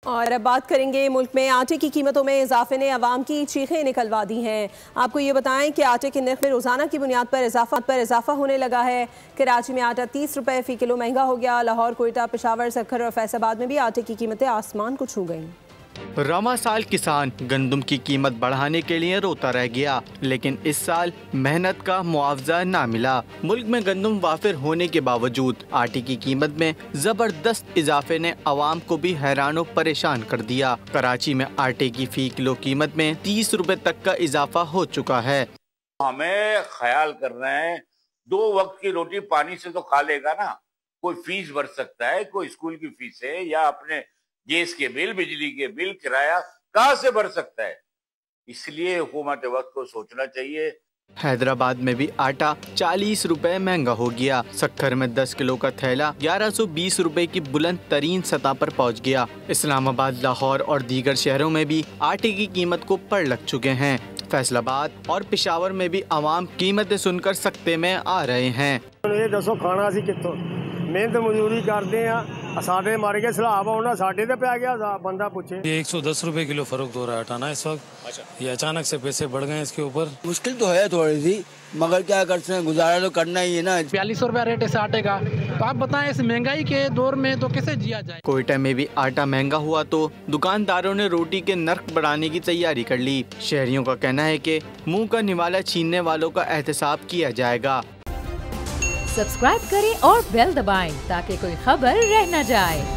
और अब बात करेंगे मुल्क में आटे की कीमतों में इजाफे ने अवाम की चीखें निकलवा दी हैं। आपको ये बताएं कि आटे के नर्ख में रोज़ाना की बुनियाद पर इजाफा होने लगा है। कराची में आटा 30 रुपए फ़ी किलो महंगा हो गया। लाहौर, कोयटा, पेशावर, सक्खर और फैसलाबाद में भी आटे की कीमतें आसमान को छू गईं। रवा साल किसान गंदम की कीमत बढ़ाने के लिए रोता रह गया, लेकिन इस साल मेहनत का मुआवजा ना मिला। मुल्क में गंदम वाफिर होने के बावजूद आटे की कीमत में जबरदस्त इजाफे ने अवाम को भी हैरान और परेशान कर दिया। कराची में आटे की फी किलो कीमत में 30 रुपए तक का इजाफा हो चुका है। हमें ख्याल कर रहे हैं 2 वक्त की रोटी पानी से तो खा लेगा ना, कोई फीस भर सकता है, कोई स्कूल की फीस है या अपने गैस के बिल, बिजली के बिल, किराया कहाँ से भर सकता है। इसलिए हुकूमत वक्त को सोचना चाहिए। हैदराबाद में भी आटा 40 रुपए महंगा हो गया। सक्खर में 10 किलो का थैला 1120 रुपए की बुलंद तरीन सतह पर पहुंच गया। इस्लामाबाद, लाहौर और दीगर शहरों में भी आटे की कीमत को पड़ लग चुके हैं। फैसलाबाद और पेशावर में भी आवाम कीमतें सुनकर सख्ते में आ रहे हैं। ये दसो खाना सी कितों मेहनत मजदूरी करते हैं, साढ़े मारे के सलाब आना साढ़े ते पै गया, बंदा पूछे। ये 110 रुपए किलो फर्क हो रहा है आटा ना इस वक्त। अच्छा। ये अचानक से पैसे बढ़ गए इसके ऊपर। मुश्किल तो है थोड़ी सी, मगर क्या करते हैं, गुजारा तो करना ही है ना। 42 रुपया रेट है आटे का, तो आप बताएं इस महंगाई के दौर में तो कैसे जिया जाए। कोयटा में भी आटा महंगा हुआ तो दुकानदारों ने रोटी के नर्ख बढ़ाने की तैयारी कर ली। शहरियों का कहना है कि मुंह का निवाला छीनने वालों का एहतसाब किया जाएगा। सब्सक्राइब करें और बेल दबाएं ताकि कोई खबर रह न जाए।